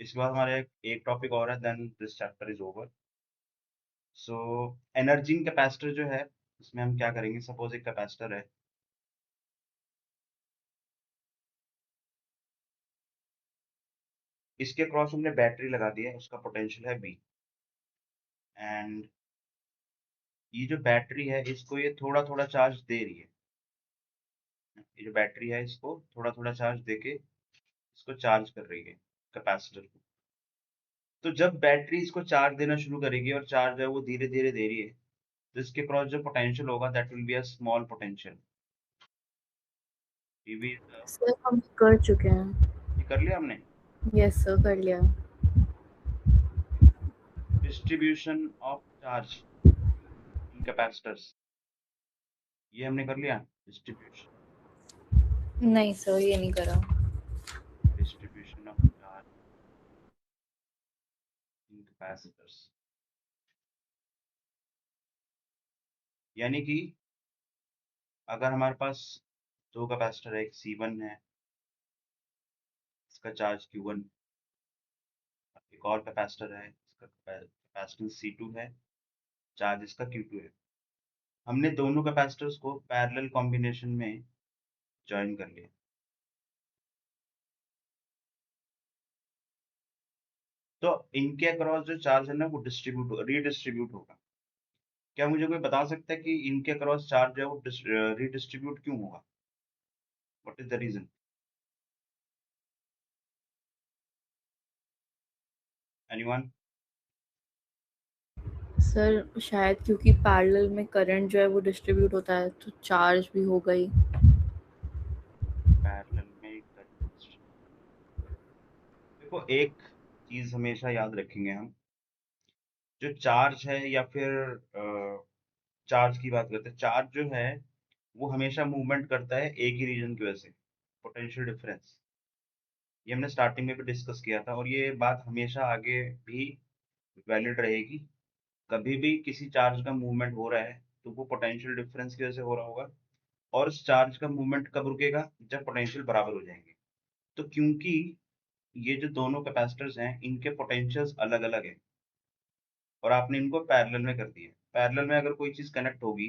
इसके बाद हमारे एक टॉपिक और है, then this chapter is over. So energy capacitor जो है, इसमें हम क्या करेंगे, सपोज एक कैपेसिटर है, इसके क्रॉस हमने बैटरी लगा दी है, उसका पोटेंशियल है बी। एंड ये जो बैटरी है, इसको ये थोड़ा थोड़ा चार्ज दे रही है। ये जो बैटरी है, इसको थोड़ा थोड़ा चार्ज देके इसको चार्ज कर रही है, कैपेसिटर को। तो जब बैटरी इसको चार्ज देना शुरू करेगी और चार्ज है वो धीरे धीरे दे रही है, तो इसके क्रॉस जो पोटेंशियल होगा that will be a small potential. ये भी सर हम कर चुके हैं। ये कर लिया हमने। यस सर, कर लिया। Distribution of charge in capacitors, ये हमने कर लिया। डिस्ट्रीब्यूशन नहीं सर, ये नहीं करा। Distribution of charge in capacitors, यानी कि अगर हमारे पास दो कैपेसिटर है, एक C1 है, इसका चार्ज Q1, एक और कैपेसिटर है, इसका कैपेसिटेंस C2 है, चार्ज इसका Q2 है। हमने दोनों कैपेसिटर्स को पैरेलल कॉम्बिनेशन में ज्वाइन कर लिया। तो इनके अक्रॉस जो चार्ज है ना, वो रीडिस्ट्रीब्यूट होगा। क्या मुझे कोई बता सकता है कि इनके अक्रॉस चार्ज है वो रीडिस्ट्रीब्यूट क्यों होगा? What is the reason? Anyone? Sir शायद क्योंकि पैरेलल में करंट जो है वो डिस्ट्रीब्यूट होता है, तो चार्ज भी होगा ही। पैरेलल में करंट। देखो, एक चीज हमेशा याद रखेंगे हम, जो चार्ज है या फिर चार्ज की बात करते हैं, चार्ज जो है वो हमेशा मूवमेंट करता है एक ही रीजन की वजह से, पोटेंशियल डिफरेंस। ये हमने स्टार्टिंग में भी डिस्कस किया था, और ये बात हमेशा आगे भी वैलिड रहेगी। कभी भी किसी चार्ज का मूवमेंट हो रहा है तो वो पोटेंशियल डिफरेंस की वजह से हो रहा होगा, और उस चार्ज का मूवमेंट कब रुकेगा, जब पोटेंशियल बराबर हो जाएंगे। तो क्योंकि ये जो दोनों कैपेसिटर्स हैं, इनके पोटेंशियल्स अलग अलग हैं, और आपने इनको पैरेलल में कर दिया। पैरेलल में अगर कोई चीज कनेक्ट होगी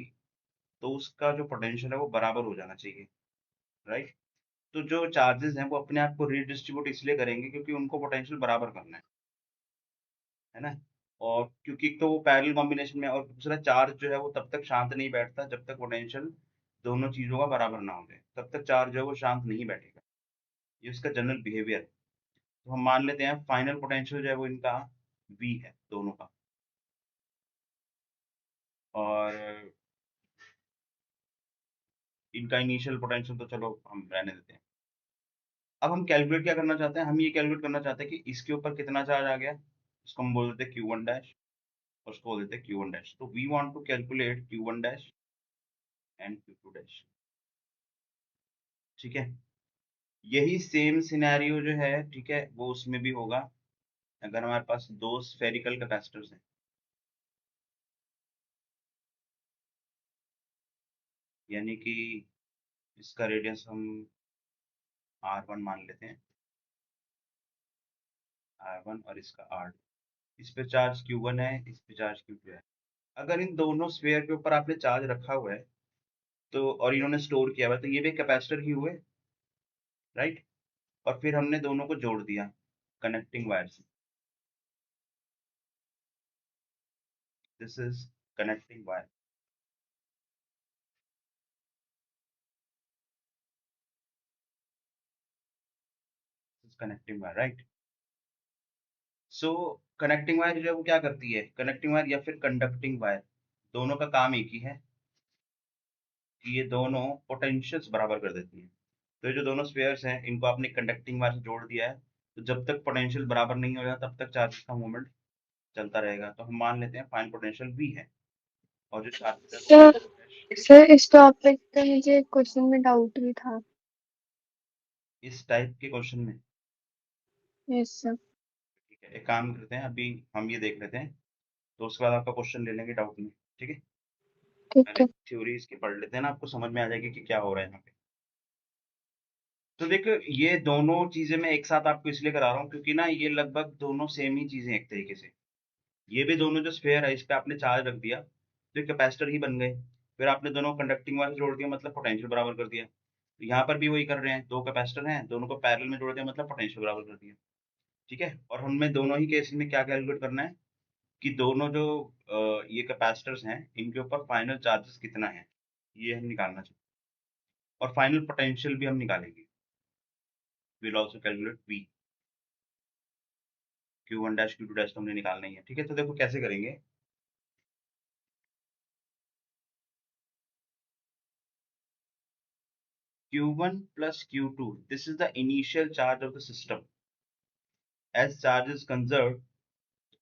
तो उसका जो पोटेंशियल है वो बराबर हो जाना चाहिए, राइट? तो जो चार्जेस हैं वो अपने आप को रीडिस्ट्रीब्यूट इसलिए करेंगे क्योंकि उनको पोटेंशियल बराबर करना है ना। और क्योंकि एक तो वो पैरेलल कॉम्बिनेशन में, और दूसरा चार्ज जो है वो तब तक शांत नहीं बैठता जब तक पोटेंशियल दोनों चीजों का बराबर ना हो जाए, तब तक चार्ज जो है वो शांत नहीं बैठेगा। ये उसका जनरल बिहेवियर है। तो हम मान लेते हैं फाइनल पोटेंशियल जो है वो इनका V है, दोनों का। और इनका इनिशियल पोटेंशियल तो चलो हम रहने देते हैं। अब हम कैलकुलेट क्या करना चाहते हैं, हम ये कैलकुलेट करना चाहते हैं कि इसके ऊपर कितना चार्ज आ गया। इसको हम बोल देते हैं Q1 डैश, और उसको बोल देते हैं Q1 डैश। तो we want to calculate Q1 dash and Q2 dash. ठीक है, यही सेम सिनेरियो जो है, ठीक है, वो उसमें भी होगा। अगर हमारे पास दो स्फेरिकल कैपेसिटर्स हैं, यानी कि इसका रेडियस हम R1 मान लेते हैं, R1, और इसका R2। इस पे चार्ज Q1 है, इस पे चार्ज Q2 है। अगर इन दोनों स्फेयर के ऊपर आपने चार्ज रखा हुआ है, तो और इन्होंने स्टोर किया हुआ है, तो ये भी कैपेसिटर ही हुए, राइट? और फिर हमने दोनों को जोड़ दिया कनेक्टिंग वायर से। This is connecting wire, this is connecting wire, right? So connecting wire जो है वो क्या करती है, कनेक्टिंग वायर या फिर कंडक्टिंग वायर, दोनों का काम एक ही है कि ये दोनों पोटेंशियल्स बराबर कर देती है। तो ये जो दोनों स्फेयर्स हैं, इनको आपने कंडक्टिंग वायर से जोड़ दिया है, तो जब तक पोटेंशियल बराबर नहीं हो जाता तब तक चार्जेस का मूवमेंट चलता रहेगा। तो हम मान लेते हैं फाइनल पोटेंशियल V है, और जो चार्जेस सर सर इस टॉपिक पे मुझे क्वेश्चन में डाउट भी था। इस टाइप के क्वेश्चन में, यस सर। ठीक है, एक काम करते हैं, अभी हम ये देख लेते हैं, तो उसके बाद आपका क्वेश्चन ले लेंगे डाउट में, ठीक है? ठीक पहले है। थ्योरी इसकी पढ़ लेते हैं ना, आपको समझ में आ जाएगी कि क्या हो रहा है यहाँ पे। तो देखो ये दोनों चीजें मैं एक साथ आपको इसलिए करा रहा हूँ क्योंकि ना ये लगभग दोनों सेम ही चीजें एक तरीके से। ये भी दोनों जो स्फेयर है इस पे आपने चार्ज रख दिया तो कैपेसिटर ही बन गए। फिर आपने दोनों कंडक्टिंग वाले जोड़ दिया मतलब पोटेंशियल बराबर कर दिया। तो यहाँ पर भी वही कर रहे हैं, दो कैपेसिटर हैं दोनों को पैरेलल में जोड़ दिया मतलब पोटेंशियल बराबर कर दिया। ठीक है, और हमें दोनों ही केस में क्या कैलकुलेट करना है कि दोनों जो ये कैपेसिटर्स हैं इनके ऊपर फाइनल चार्जेस कितना है ये हम निकालना चाहिए, और फाइनल पोटेंशियल भी हम निकालेंगे। Will also calculate we, Q1 dash Q2 dash तो हमने निकालना ही है। ठीक है, तो देखो कैसे करेंगे। Q1 plus Q2, this is the initial charge of the system. As charge is conserved,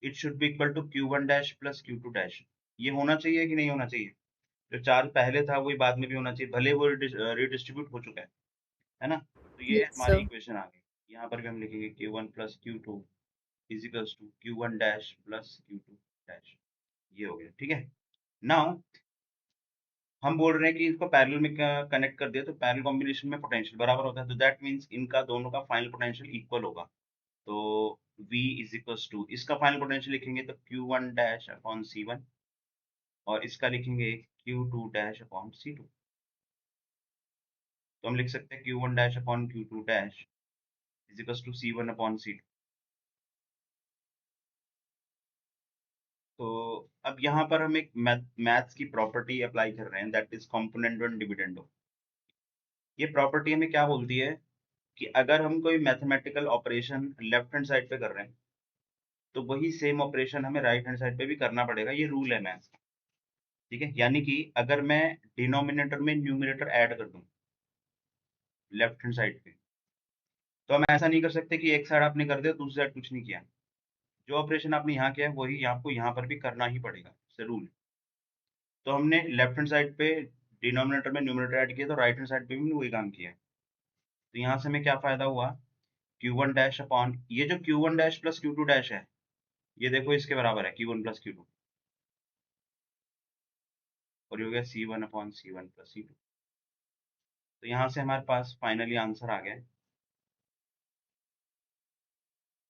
it should be equal to Q1 dash plus Q2 dash. ये होना चाहिए कि नहीं होना चाहिए? जो चार्ज पहले था वही बाद में भी होना चाहिए, भले वो रिडिस्ट्रीब्यूट हो चुका है ना। तो ये Yes, हमारी sir. इक्वेशन आ गई। यहाँ पर भी हम लिखेंगे Q1 plus Q2 is equals to Q1 dash plus Q2 dash। ये हो गया, ठीक है। नाउ हम बोल रहे हैं कि इसको पैरेलल में कनेक्ट कर दिया तो पैरेलल कॉम्बिनेशन में पोटेंशियल बराबर होता है, तो दैट मीन्स इनका दोनों का फाइनल पोटेंशियल इक्वल होगा। तो V इज इक्वल्स टू, इसका फाइनल पोटेंशियल लिखेंगे तो Q1 डैश अपॉन C1, और इसका लिखेंगे Q2 डैश अपॉन C2। तो हम लिख सकते हैं Q1 dash upon Q2 dash is equals to C1 upon C2। तो अब यहाँ पर हम एक मैथ्स की प्रॉपर्टी अप्लाई कर रहे हैं, that is component and dividendo. ये प्रॉपर्टी हमें क्या बोलती है कि अगर हम कोई mathematical operation left hand side पे कर रहे हैं तो वही सेम ऑपरेशन हमें राइट हैंड साइड पे भी करना पड़ेगा। ये रूल है मैथ्स का। ठीक है, यानी कि अगर मैं डिनोमिनेटर में न्यूमरेटर ऐड कर दूं लेफ्ट हैंड साइड पे, तो हम ऐसा नहीं कर सकते कि एक साइड आपने कर दिया दूसरी साइड कुछ नहीं किया। जो ऑपरेशन आपने यहाँ किया है वही आपको यहाँ पर भी करना ही पड़ेगा, से रूल। तो हमने लेफ्ट हैंड साइड पे डिनोमिनेटर में न्यूमरेटर ऐड किया तो राइट हैंड साइड पे भी वही काम किया है। तो यहाँ से हमें क्या फायदा हुआ, Q1 डैश अपॉन ये जो Q1 dash plus Q2 dash है, ये देखो इसके बराबर है Q1 प्लस Q2, और ये हो गया C1 upon C1 plus C2। तो यहाँ से हमारे पास फाइनली आंसर आ गया,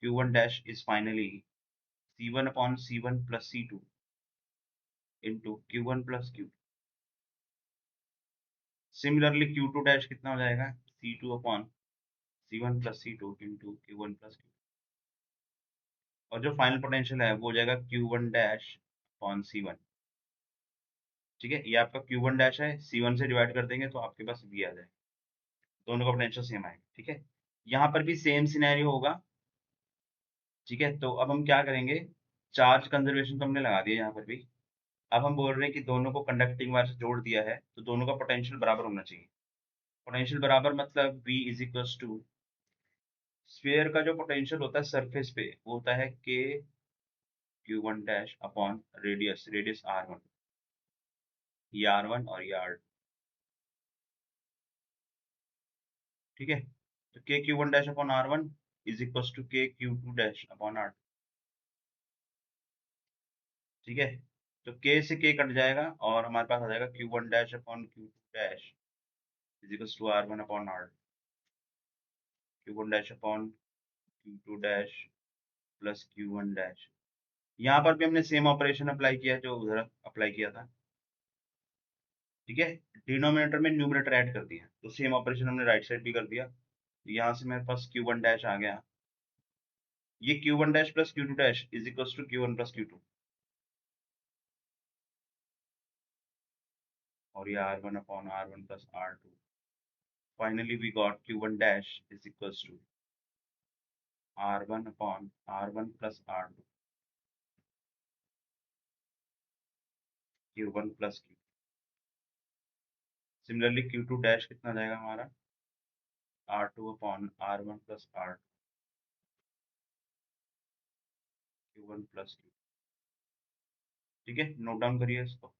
Q1 dash is finally C1 upon C1 plus C2 into Q1 plus Q2। Similarly Q2 dash कितना हो जाएगा, C2 upon C1 plus C2 into Q1 plus Q2। और जो फाइनल पोटेंशियल है वो हो जाएगा Q1 डैश अपॉन C1। ठीक है, ये आपका Q1 डैश है, C1 से डिवाइड कर देंगे तो आपके पास V आ जाएगा। दोनों का पोटेंशियल सेम आएगा। ठीक है, यहाँ पर भी सेम सिनेरियो होगा। ठीक है, तो अब हम क्या करेंगे, चार्ज कंजर्वेशन तो हमने लगा दिया यहाँ पर भी। अब हम बोल रहे हैं कि दोनों को कंडक्टिंग वायर से जोड़ दिया है तो दोनों का पोटेंशियल बराबर होना चाहिए। पोटेंशियल बराबर मतलब V is equals to, sphere का जो पोटेंशियल होता है सरफेस पे वो होता है K Q1 dash upon radius, radius R1, ये R1 और ये R2। ठीक है, तो K Q1 dash upon R1 is equals to K Q2 dash upon R2। ठीक है, तो K से K कट जाएगा और हमारे पास आ जाएगा Q1 dash upon Q2 dash is equals to R1 upon R2। Q1 dash upon Q2 dash plus Q1 dash. यहाँ पर भी हमने सेम ऑपरेशन अप्लाई किया जो उधर अप्लाई किया था। ठीक है, डिनोमिनेटर में न्यूमरेटर ऐड कर दिया तो सेम ऑपरेशन हमने राइट साइड भी कर दिया। तो यहाँ से मेरे पास Q1 डैश आ गया, ये Q1 dash plus Q2 dash is equals to Q1 plus Q2, और ये R1 upon R1 plus R2। Finally we got Q1 dash is equals to R1 upon R1 plus R2 Q1 plus Q। Similarly Q2 dash कितना जाएगा हमारा, R2 upon R1 plus R2 Q1 plus Q। ठीक है, note down करिए इसको,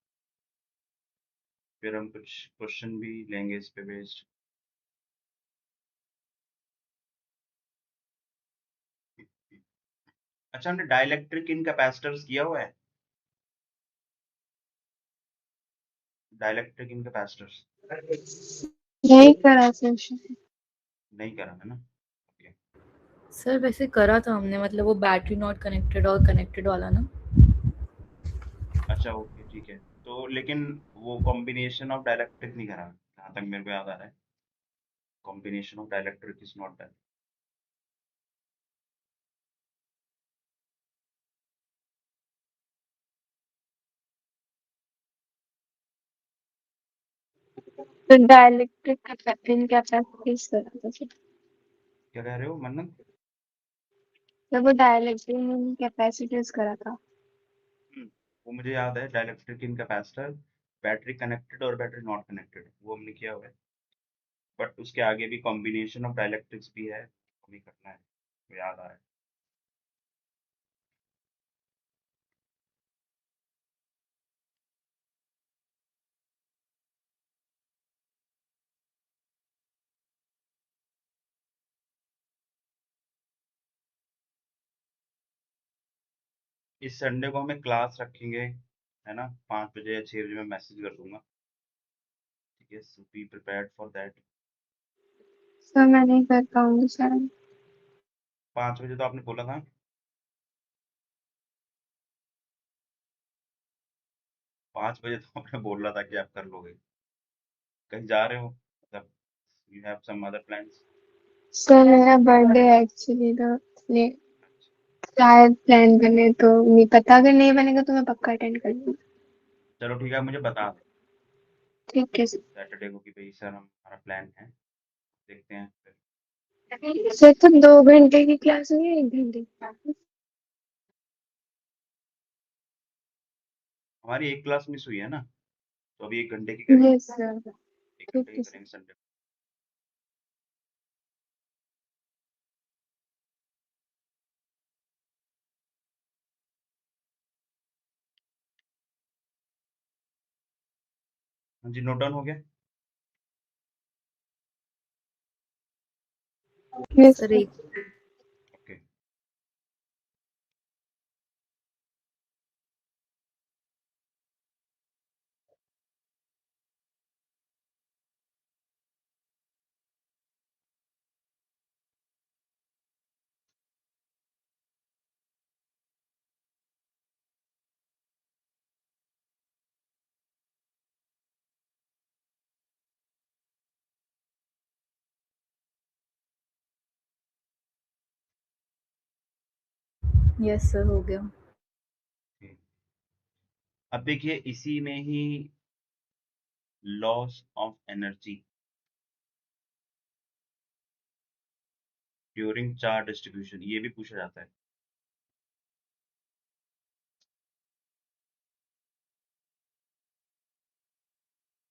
फिर हम कुछ क्वेश्चन भी लेंगे इस पे बेस्ड। अच्छा, हमने डाइलेक्ट्रिक इन कैपेसिटर्स किया हुआ है, डाइलेक्ट्रिक इन कैपेसिटर्स यही करा सेशन। नहीं करा है ना? ओके। सर वैसे करा था हमने, मतलब वो बैटरी नॉट कनेक्टेड और कनेक्टेड वाला ना। अच्छा ओके ठीक है। तो लेकिन वो कॉम्बिनेशन ऑफ डाइलेक्ट्रिक नहीं करा, जहाँ तक मेरे को याद आ रहा है। Combination of dielectric is not done. तो डाइलेक्ट्रिक इनकैपेसिटीज करा था सर। क्या कह रहे हो मन्नत? तो वो डाइलेक्ट्रिक इनकैपेसिटीज करा था। वो मुझे याद है, डाइलेक्ट्रिक इन कैपेसिटर, बैटरी कनेक्टेड और बैटरी नॉट कनेक्टेड, वो हमने किया हुआ है। बट उसके आगे भी कॉम्बिनेशन ऑफ डाइलेक्ट्रिक्स भी है, हमें करना है, वो याद आ रहा है। इस संडे को हमें क्लास रखेंगे, है ना? 5 बजे या 6 बजे मैं मैसेज कर दूंगा। ठीक है, so be prepared for that. Sir मैं नहीं कर पाऊंगी शायद। 5 बजे तो आपने बोला था। 5 बजे तो आपने बोला था कि आप कर लोगे। कहीं जा रहे हो मतलब, you have some other plans? Sir मेरा बर्थडे है एक्चुअली, तो इसलिए शायद प्लान बने तो नहीं पता, अगर नहीं बनेगा तो मैं पक्का अटेंड कर लूंगी। चलो ठीक है, मुझे बता दें ठीक है सर। सैटरडे को कि भाई सर हमारा प्लान है, देखते हैं फिर। सर तो 2 घंटे की क्लास हुई है, 1 घंटे की क्लास? हमारी एक क्लास मिस हुई है ना, तो अभी 1 घंटे की करेंगे। Yes sir. 1 घंटे ठीक की है सर। करेंगे संडे को। हाँ जी, नोट डाउन हो गया। Yes sir sir. एक ओके। यस सर हो गया। अब देखिए इसी में ही loss of energy during charge distribution, ये भी पूछा जाता है।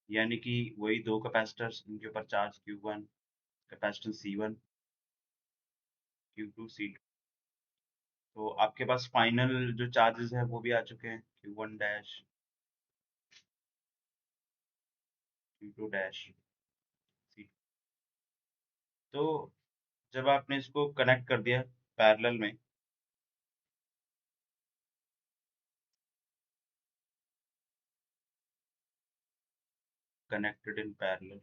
यानी कि वही दो कैपेसिटर्स, इनके ऊपर charge Q1, capacitance C1, Q2, C2। तो आपके पास फाइनल जो चार्जेस है वो भी आ चुके हैं, Q1 dash, Q2 dash, C2। तो जब आपने इसको कनेक्ट कर दिया पैरेलल में, कनेक्टेड इन पैरेलल,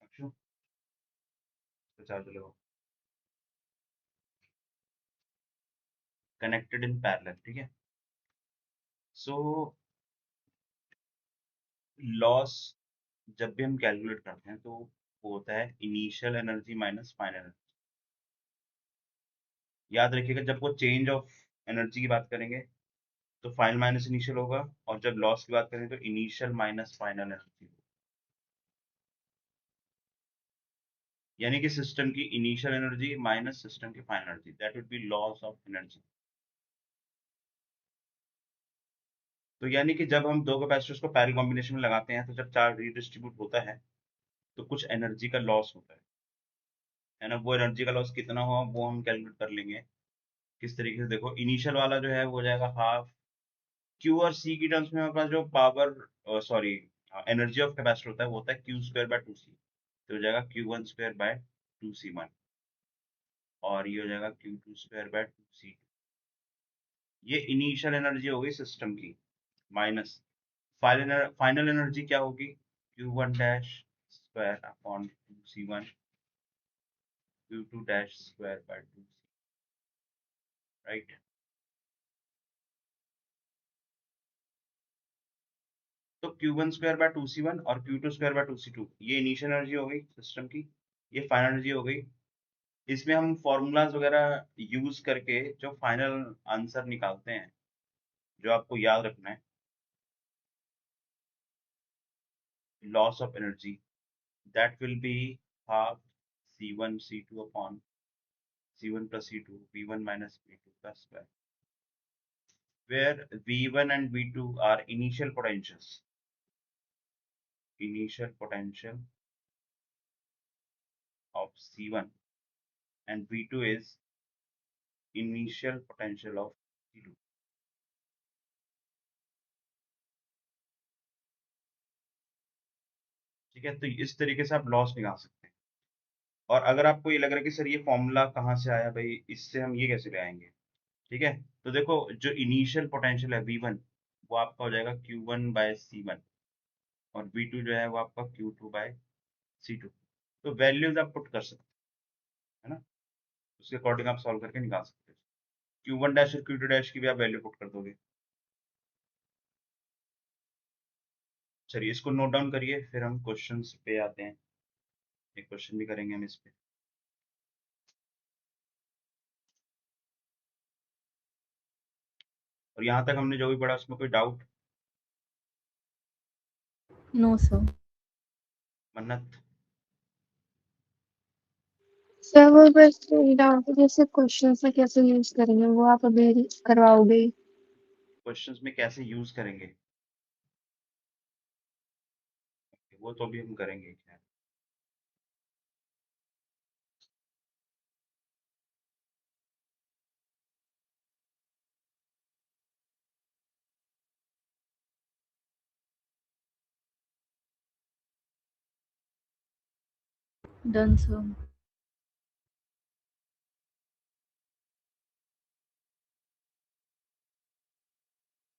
अच्छा तो चार्ज लगाओ, कनेक्टेड इन पैरेलल, ठीक है। सो लॉस जब भी हम कैलकुलेट करते हैं तो वो होता है initial energy minus final energy. याद रखिएगा, जब वो चेंज ऑफ एनर्जी की बात करेंगे तो फाइनल माइनस इनिशियल होगा, और जब लॉस की बात करेंगे तो इनिशियल माइनस फाइनल एनर्जी। यानी कि सिस्टम की इनिशियल एनर्जी माइनस सिस्टम की final energy, that would be loss of energy. तो यानी कि जब हम दो कैपेसिटर्स को पैरेलल कॉम्बिनेशन में लगाते हैं तो जब चार्ज रीडिस्ट्रीब्यूट होता है तो कुछ एनर्जी का लॉस होता है ना? वो एनर्जी का लॉस कितना हुआ वो हम कैलकुलेट कर लेंगे। किस तरीके से, देखो इनिशियल वाला जो है वो हो जाएगा हाफ क्यू और सी की टर्म्स में हमारे पास जो power, sorry, energy of capacitor होता है वो होता है Q² बाय 2C। तो हो जाएगा Q1² बाय 2C1, और ये हो जाएगा Q2² बाय 2C। ये इनिशियल एनर्जी हो गई सिस्टम की, माइनस फाइनल एनर्जी क्या होगी, Q1 dash square upon 2c1 q2 dash square by 2c, right. तो q1 स्क्वायर बाय 2c1 और q2 स्क्वायर बाय 2c2 ये इनिशियल एनर्जी हो गई सिस्टम की, ये फाइनल एनर्जी हो गई। इसमें हम फॉर्मूलाज वगैरह यूज करके जो फाइनल आंसर निकालते हैं, जो आपको याद रखना है, loss of energy that will be half c1 c2 upon c1 plus c2 v1 minus v2 का square, where v1 and v2 are initial potentials of c1 and v2 is initial potential of c2। ठीक है, तो इस तरीके से आप loss निकाल सकते हैं। और अगर आपको ये लग रहा है कि सर ये फॉर्मूला कहाँ से आया भाई, इससे हम ये कैसे ले आएंगे, ठीक है, तो देखो जो इनिशियल पोटेंशियल है v1 वो आपका हो जाएगा q1 बाय c1 और v2 जो है वो आपका q2 बाय c2। तो वैल्यूज आप पुट कर सकते हैं, है ना, उसके अकॉर्डिंग आप सॉल्व करके निकाल सकते हैं। q1 डैश और q2 डैश की भी आप वैल्यू पुट कर दोगे। चलिए इसको नोट डाउन करिए, फिर हम क्वेश्चंस पे आते हैं। एक क्वेश्चन भी करेंगे हम इस पे। और यहाँ तक हमने जो भी पढ़ा उसमें कोई doubt? No sir. Mannat? Sir वो बस डाउट है, जैसे क्वेश्चन से कैसे यूज करेंगे वो आप अभी करवाओगे? क्वेश्चंस में कैसे यूज करेंगे वो तो अभी हम करेंगे। Done sir.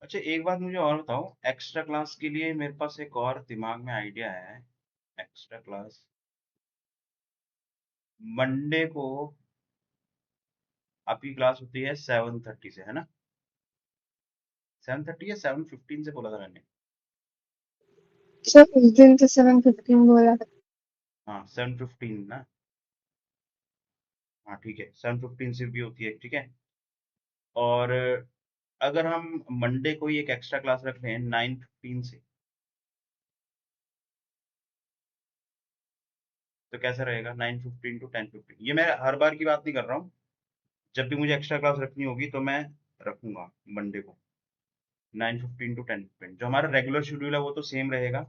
अच्छा एक बात मुझे और बताओ, एक्स्ट्रा क्लास के लिए मेरे पास एक और दिमाग में आइडिया है। एक्स्ट्रा क्लास मंडे को आपकी क्लास होती है 7:30 से, है ना? 7:30 या 7:15 से बोला था मैंने? सर उस दिन तो 7:15 बोला था। हाँ 7:15 ना। हाँ ठीक है, 7:15 से भी होती है, ठीक है। और अगर हम मंडे को ही एक एक्स्ट्रा क्लास रख रहे हैं 9:15 से, तो कैसा रहेगा? 9:15 to 10:15। ये मैं हर बार की बात नहीं कर रहा हूँ, जब भी मुझे एक्स्ट्रा क्लास रखनी होगी तो मैं रखूंगा मंडे को 9:15 to 10:15। जो हमारा रेगुलर शेड्यूल है वो तो सेम रहेगा,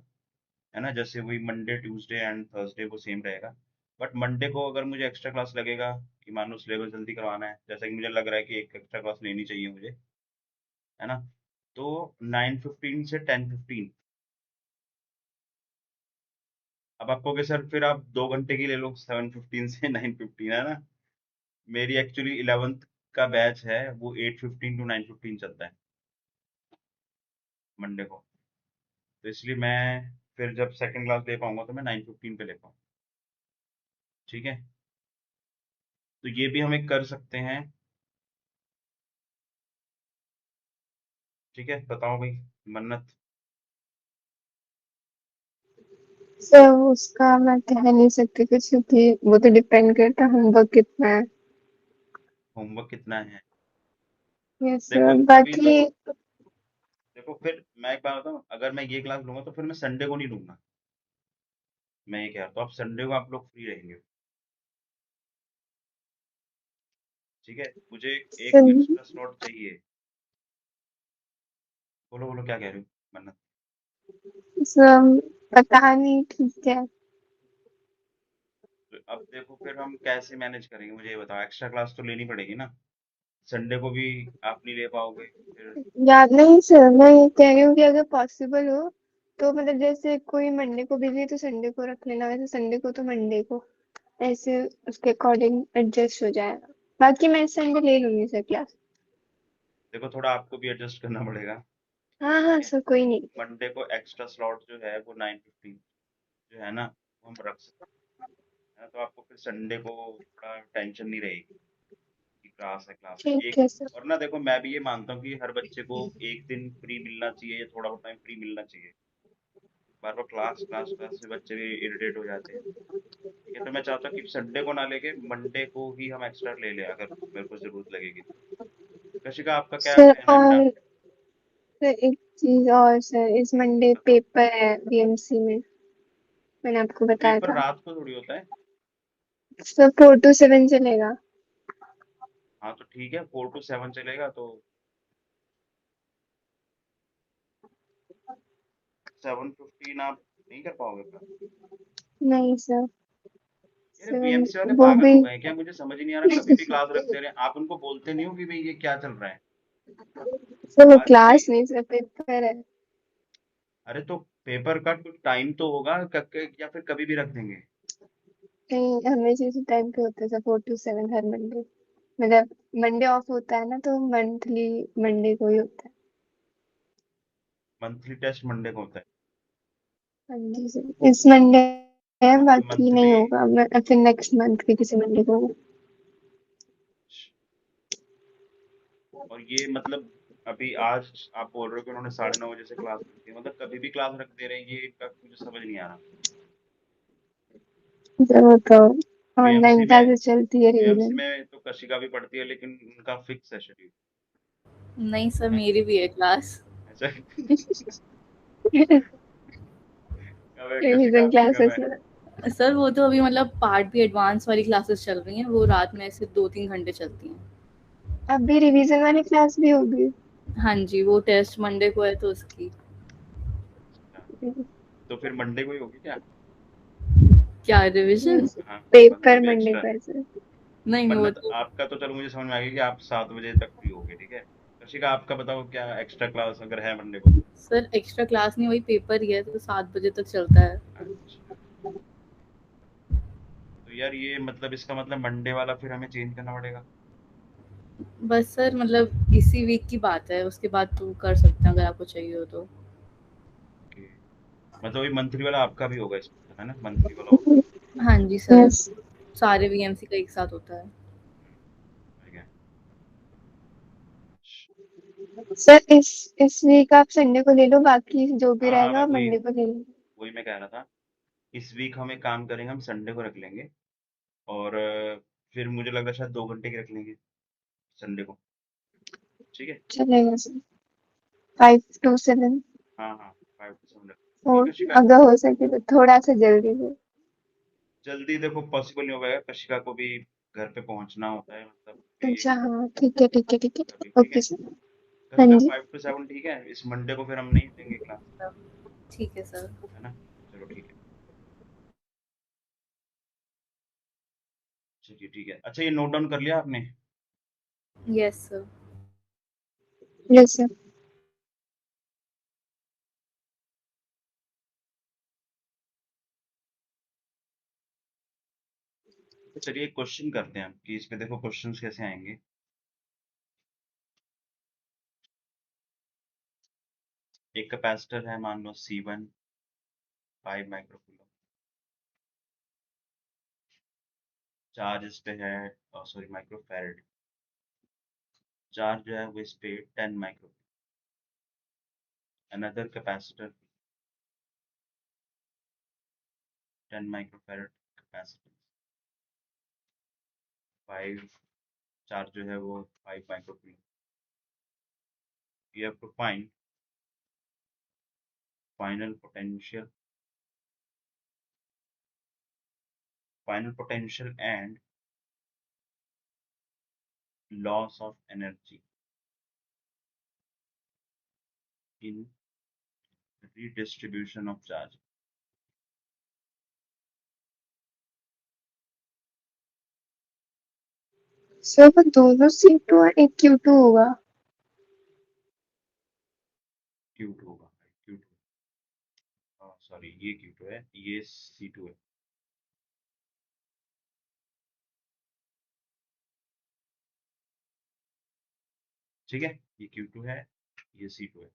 है ना, जैसे वही मंडे ट्यूसडे एंड थर्सडे वो सेम रहेगा। बट मंडे को अगर मुझे एक्स्ट्रा क्लास लगेगा कि मान लो सिलेबस जल्दी करवाना है, जैसा कि मुझे लग रहा है कि एक एक्स्ट्रा क्लास लेनी चाहिए मुझे, है ना, तो 9:15 से 10:15। अब आप कहोगे सर फिर आप 2 घंटे की ले लो, 7:15 से 9:15, है ना। मेरी एक्चुअली 11th का बैच है, वो 8:15 to 9:15 चलता है मंडे को। तो इसलिए मैं फिर जब सेकंड क्लास ले पाऊंगा तो मैं 9:15 पे ले पाऊंगा, ठीक है। तो ये भी हम एक कर सकते हैं, ठीक है। बताओ भाई मन्नत। सर उसका मैं कह नहीं सकती कुछ, क्योंकि वो तो डिपेंड करता है होमवर्क कितना है। होमवर्क कितना है? यस देखो सर, अभी बाकी देखो फिर मैं एक बात बताऊं, अगर मैं ये क्लास लूंगा तो फिर मैं संडे को नहीं लूंगा। मैं ये कह रहा, तो आप संडे को आप लोग फ्री रहेंगे, ठीक है। मुझे एक सर, एक्स्ट्रा स्लॉट चाहिए। बोलो बोलो क्या कह रहे हो मन्नत? सर पता नहीं, ठीक है। तो अब देखो फिर हम कैसे मैनेज करेंगे, मुझे ये बताओ। एक्स्ट्रा क्लास तो लेनी पड़ेगी ना, संडे को भी आप नहीं ले पाओगे फिर। याद नहीं सर, मैं ये कह रही हूँ कि अगर पॉसिबल हो तो मतलब जैसे कोई मंडे को बिजी है तो संडे को रख लेना, वैसे संडे को तो मंडे को, ऐसे उसके अकॉर्डिंग एडजस्ट हो जाएगा। बाकी मैं संडे ले लूंगी सर क्लास। देखो थोड़ा आपको भी एडजस्ट करना पड़ेगा, हाँ ठीक हाँ है। सर, कोई नहीं। मंडे को एक्स्ट्रा स्लॉट जो है वो 9:15 जो है ना, वो हम रख सकते हैं, तो आपको फिर संडे को थोड़ा टेंशन नहीं रहेगी कि क्लास है ठीक एक। है सर। और ना देखो, मैं भी ये मानता हूँ कि हर बच्चे को एक दिन फ्री मिलना चाहिए या थोड़ा बहुत टाइम फ्री मिलना चाहिए। बार बार क्लास क्लास क्लास से बच्चे भी इरिटेट हो जाते हैं। ठीक है, तो मैं चाहता हूँ कि संडे को ना लेके मंडे को ही हम एक्स्ट्रा ले लें, अगर मेरे को जरूरत लगेगी तो। कशिका, आपका क्या सर कहना है बेटा? और सर एक चीज और सर, इस मंडे बताओ। पेपर है बीएमसी में, मैंने आपको तो बताया पेपर था। रात को थोड़ी होता है। सर 4 to 7 चलेगा। हाँ तो ठीक है, 4 to 7 चलेगा, तो 7:15 आप नहीं कर पाओगे क्या? नहीं सर। यार सर बीएमसी वाले वो पागल भी हो गए हैं क्या? मुझे समझ ही नहीं आ रहा, कभी भी क्लास रख दे रहे हैं। आप उनको बोलते नहीं हो कि भाई ये क्या चल रहा है? सर वो आज भी। क्लास नहीं सर, पेपर है। अरे तो पेपर का कुछ टाइम तो होगा, या फिर कभी भी रख देंगे? नहीं, हमेशा इसी टाइम पे होता है सर, 4 to 7 हर मंडे। मतलब मंडे ऑफ होता है ना, तो मंथली मंडे को ही होता है। मंथली टेस्ट मंडे को होता है? हाँ जी सर, इस मंडे है, तो फिर बाकी नहीं मंथली। होगा, फिर नेक्स्ट मंथ के किसी मंडे को होगा। और ये मतलब अभी आज आप बोल रहे हो कि उन्होंने 9:30 बजे से क्लास रखी है, मतलब कभी भी क्लास रख दे रहे हैं, ये का मुझे समझ नहीं आ रहा। सर वो तो बीएमसी ऑनलाइन में क्लासेस चलती है बीएमसी रिवीजन। में तो कशिका भी पढ़ती है, लेकिन उनका फिक्स है शेड्यूल। नहीं सर, है मेरी भी है क्लास। ऐसा? कब है कशिका, रिवीजन आपकी कब क्लासेस है? में। सर वो तो अभी मतलब पार्ट भी एडवांस वाली क्लासेस चल रही हैं, वो रात में ऐसे 2-3 घंटे चलती हैं। अभी रिवीजन वाली क्लास भी होगी। हाँ जी, वो टेस्ट मंडे को है तो उसकी। अच्छा, तो फिर मंडे को ही होगी क्या? क्या रिवीजन? हाँ, पेपर मतलब मंडे एक्स्ट्रा। को है सर। नहीं नहीं, वो वरना तो तो आपका तो चलो मुझे समझ में आ गया कि आप 7 बजे तक फ्री होगे, ठीक है। कशिका, आपका बताओ, क्या एक्स्ट्रा क्लास अगर है मंडे को? सर एक्स्ट्रा क्लास नहीं, वही पेपर ही है, तो 7 बजे तक चलता है। अच्छा, तो यार ये मतलब इसका मतलब मंडे वाला फिर हमें चेंज करना पड़ेगा। बस सर मतलब इसी वीक की बात है, उसके बाद तो कर सकते हैं अगर आपको चाहिए हो तो। ओके, मतलब ये मंथली वाला आपका भी होगा इसमें, है ना? मंथली वाला होगा। हाँ जी सर, यस सारे वीएमसी का एक साथ होता है। ठीक है। सर, इस वीक आप संडे को ले लो, बाकी जो भी हाँ हाँ, मैं रहेगा वही मंडे को ले लो। वही मैं कह रहा था। इस वीक हम एक काम करेंगे, हम संडे को रख लेंगे। और फिर मुझे लग रहा है शायद 2 घंटे की रख लेंगे संडे को। ठीक है। चलेगा सर, 5 to 7। हाँ हाँ, 5 to 7 रख। और क्योंकि कशिका, अगर हो सके तो थोड़ा सा जल्दी हो। जल्दी देखो पॉसिबल नहीं होगा, कशिका को भी घर पे पहुंचना होता है, मतलब ये अच्छा हाँ, ठीक है ठीक है ठीक है ठीक कभी, है, ठीक है। Okay sir. हाँ कशिका, जी। 5 to 7 ठीक है, इस मंडे को फिर हम नहीं देंगे क्लास। ठीक है सर। है ना? चलो ठीक है। चलिए ठीक है। अच्छा, ये नोट डाउन कर लिया आपने? Yes sir. Yes sir. तो चलिए एक क्वेश्चन करते हैं हम, कि इस पे देखो क्वेश्चंस कैसे आएंगे। एक कैपेसिटर है, मान लो C1, 5 माइक्रोकूलम। चार्ज इस पे है, सॉरी, माइक्रोफैरड। चार्ज जो है वो इस पे 10 micro. Another capacitor, 10 microfarad capacitance, 5, charge जो है वो 5 microcoulomb. You have to find final potential, and loss of energy in redistribution of charge। Sir वो दोनों C2 और एक Q2 होगा। Q2 होगा, Q2। सॉरी, ये Q2 है, ये C2 है। ठीक है, ये Q2 है, ये C2 है।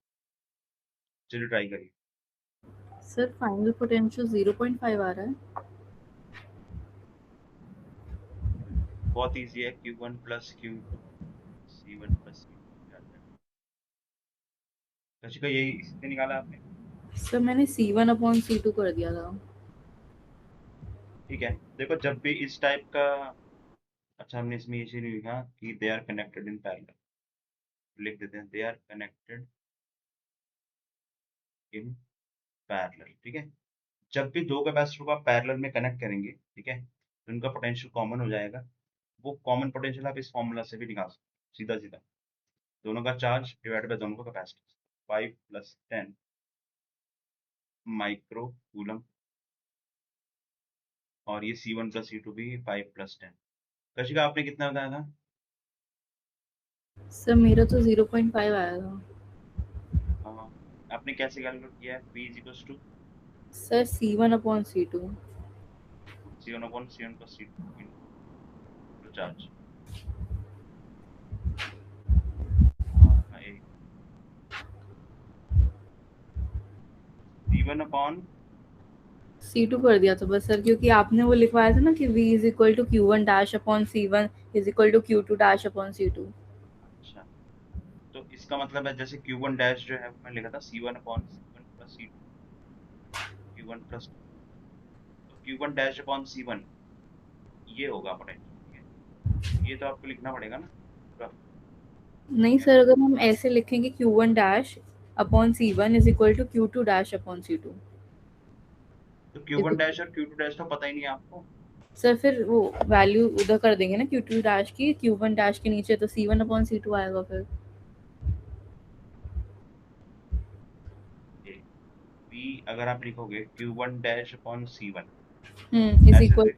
चलिए ट्राई करिए। सर फाइनल पोटेंशियल 0.5 आ रहा है। बहुत इजी है, Q1 plus Q2 C1 plus C2। Kashika यही इससे निकाला आपने? सर मैंने C1/C2 कर दिया था। ठीक है, देखो जब भी इस टाइप का, अच्छा हमने इसमें ये चीज नहीं लिखा कि they are connected in parallel, लिख देते हैं they are connected in parallel. ठीक है, जब भी दो कैपेसिटर को आप पैरेलल में कनेक्ट करेंगे, ठीक है, तो इनका पोटेंशियल कॉमन हो जाएगा। वो कॉमन पोटेंशियल आप इस फॉर्मूला से भी निकाल सकते हो, सीधा सीधा, दोनों का चार्ज डिवाइड बाय दोनों का कैपेसिटेंस, 5 + 10 माइक्रो कूलम। और ये C1 + C2 भी 5 + 10। कशिका आपने कितना बताया था? सर मेरा तो 0.5 आया था। हाँ, आपने कैसे कैलकुलेट किया है? V = sir C1/C2। C1/C1 + C2 into charge. हाँ, यही C1/, C2 कर दिया था बस सर, क्योंकि आपने वो लिखवाया था ना कि V is equal to Q1-C1 is equal to Q2-C2। अच्छा, तो इसका मतलब है जैसे Q1 डैश जो है वो मैंने लिखा था C1/C1 + C2, Q1 + तो Q1 डैश अपॉन C1 ये होगा पोटेंशियल। ठीक है, ये तो आपको लिखना पड़ेगा ना पूरा। नहीं या सर, अगर हम ऐसे लिखेंगे Q1-C1 is equal to Q2-C2। तो Q1 डैश और Q2 डैश तो पता ही नहीं है आपको। सर फिर वो वैल्यू उधर कर देंगे ना Q2 की, Q1 के नीचे, तो C1/C2 आएगा फिर। V अगर आप लिखोगे Q1 dash upon C1 is ऐसे इक्वल से,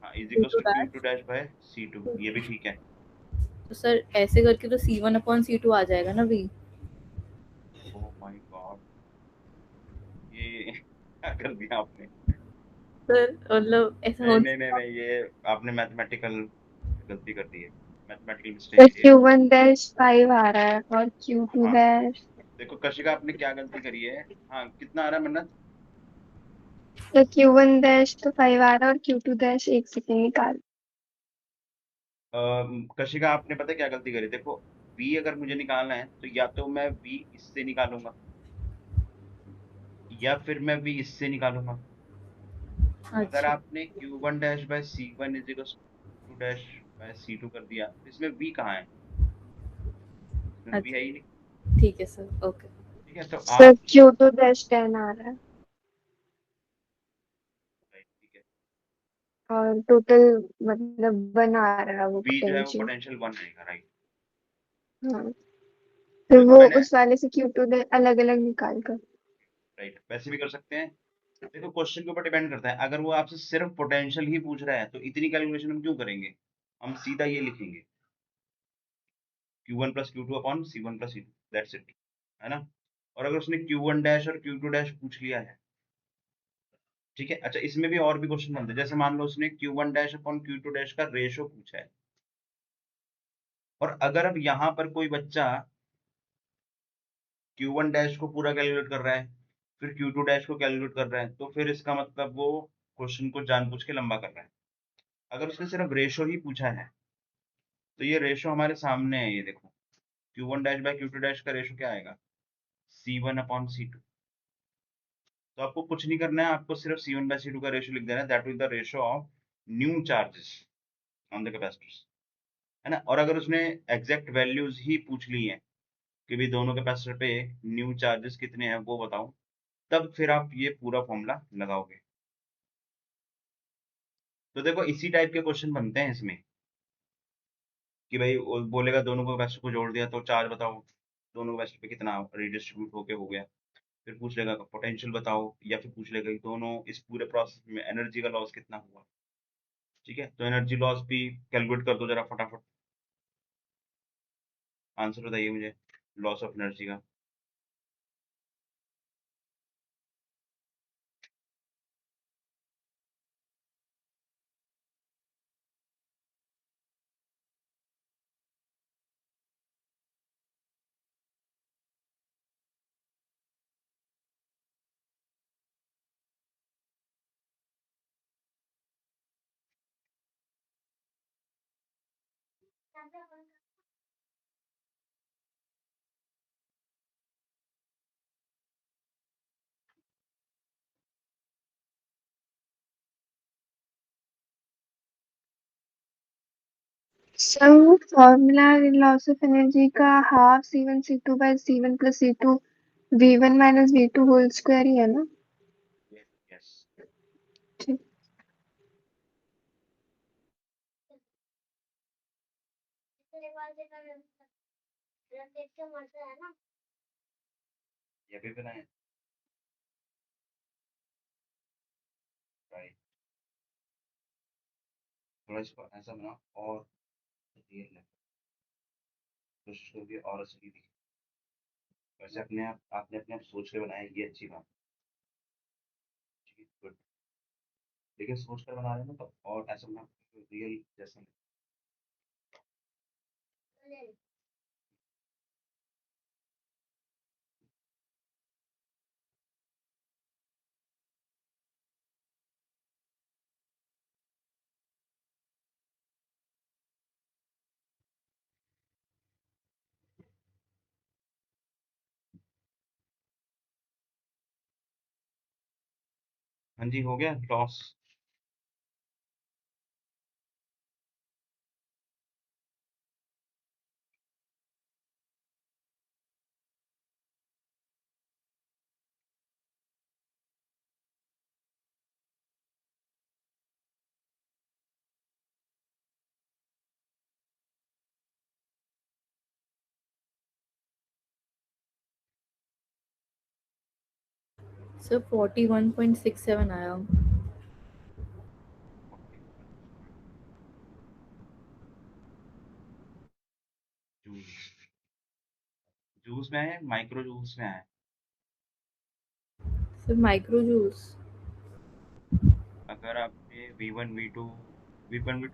हाँ, is to equal to to Q2 dash by C2, ये भी ठीक है। तो सर ऐसे करके तो C1/C2 आ जाएगा ना V। ओह माय गॉड, ये क्या कर दिया आपने? सर मतलब ऐसा हो नहीं नहीं नहीं नहीं सकता। नहीं, ये आपने मैथमेटिकल गलती कर दी है, मैथमेटिकल तो मिस्टेक है ये। Q1 डैश 5 आ रहा है और Q2 हाँ, डैश, देखो कशिका आपने क्या गलती करी है। हाँ, कितना आ रहा है मन्नत? तो Q1 डैश तो 5 आ रहा है और Q2 डैश 1 सेकेंड निकाल। कशिका आपने पता है क्या गलती करी? देखो, V अगर मुझे निकालना है तो या तो मैं V इससे निकालूंगा, या फिर मैं V इससे निकालूंगा। अगर अच्छा। आपने Q1 dash by C1 is equal to dash by C2 कर दिया तो इसमें V कहाँ है? इसमें तो V है अच्छा ही नहीं। ठीक है सर, ओके। ठीक है, तो सर आप, Q2 डैश 10 आ रहा है ठीक है, और टोटल मतलब बना रहा है वो V जो है वो पोटेंशियल। पोटेंशियल 1 आएगा, राइट। हाँ, फिर देखो वो मैंने, उस वाले से Q2 डैश अलग अलग निकाल कर। राइट, वैसे भी कर सकते हैं। देखो क्वेश्चन के ऊपर डिपेंड करता है, अगर वो आपसे सिर्फ पोटेंशियल ही पूछ रहा है तो इतनी कैलकुलेशन हम क्यों करेंगे, हम सीधा ये लिखेंगे Q1 + Q2 upon C1 + C2, that's it, है ना। और अगर उसने Q1 डैश और Q2 डैश पूछ लिया है, ठीक है, अच्छा इसमें भी और भी क्वेश्चन बनते हैं, जैसे मान लो उसने Q1 dash upon Q2 dash का रेशो पूछा है, और अगर अब यहाँ पर कोई बच्चा Q1 डैश को पूरा कैलकुलेट कर रहा है, फिर Q2 डैश को कैलकुलेट कर रहा है, तो फिर इसका मतलब वो क्वेश्चन को जानबूझ के लंबा कर रहा है। अगर उसने सिर्फ रेशो ही पूछा है, तो ये रेशो हमारे सामने है, ये देखो Q1 dash bye Q2 dash का रेशो क्या आएगा, C1/C2। तो आपको कुछ नहीं करना है, आपको सिर्फ C1/C2 का रेशो लिख देना है, that is the ratio of new charges on the capacitors, है ना। और अगर उसने एग्जैक्ट वैल्यूज ही पूछ ली है कि भी दोनों कैपेसिटर पे न्यू चार्जेस कितने हैं वो बताओ, तब फिर आप ये पूरा फॉर्मूला लगाओगे। तो देखो इसी टाइप के क्वेश्चन बनते हैं इसमें, कि भाई वो बोलेगा दोनों को कैपेसिटर को जोड़ दिया तो चार्ज बताओ, दोनों कैपेसिटर पे कितना रिडिस्ट्रीब्यूट होके हो गया। फिर पूछ लेगा पोटेंशियल बताओ, या फिर पूछ लेगा कि दोनों इस पूरे प्रोसेस में एनर्जी का लॉस कितना हुआ। ठीक है, तो एनर्जी लॉस भी कैलकुलेट कर दो जरा फटाफट, आंसर बताइए मुझे लॉस ऑफ एनर्जी का। Some formula loss of energy का half C1 C2 by C1 plus C2 V1 minus V2 whole square ही है ना? यस। ठीक। ये भी बनाए राइट। थोड़ा इसको ऐसा बनाओ और रियल है, कोशिश करिए और असली दिखे। वैसे अपने आप आपने अपने आप सोच के बनाया, ये अच्छी बात है, गुड। लेकिन सोच कर बना रहे हैं ना तो और ऐसा बना रियल जैसा लगे। हाँ जी, हो गया टॉस। सर 41.67 आया। जूस जूस में है, माइक्रो जूस में है। Sir micro juice. अगर आपने V1 V2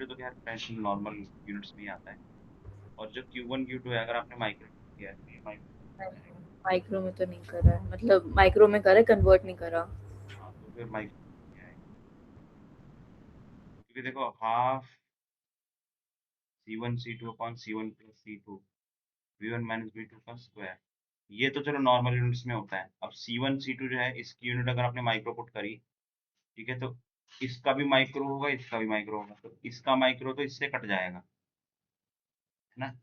तो यार फ्रेश नॉर्मल यूनिट्स में ही आता है, और जो Q1 Q2 है अगर आपने माइक्रो किया है तो ये माइक्रो जाएगा। माइक्रो में तो नहीं करा है, मतलब माइक्रो में करा है, कन्वर्ट नहीं करा। हाँ तो फिर माइक्रो आएगा, क्योंकि देखो half C1 C2 upon C1 plus C2 V1 minus V2 का स्क्वायर, ये तो चलो नॉर्मल यूनिट्स में होता है। अब C1 C2 जो है इसकी यूनिट अगर आपने माइक्रो पुट करी, ठीक है, तो इसका भी माइक्रो होगा, इसका भी माइक्रो होगा, तो इसका माइक्रो तो इससे कट जाएगा, है ना।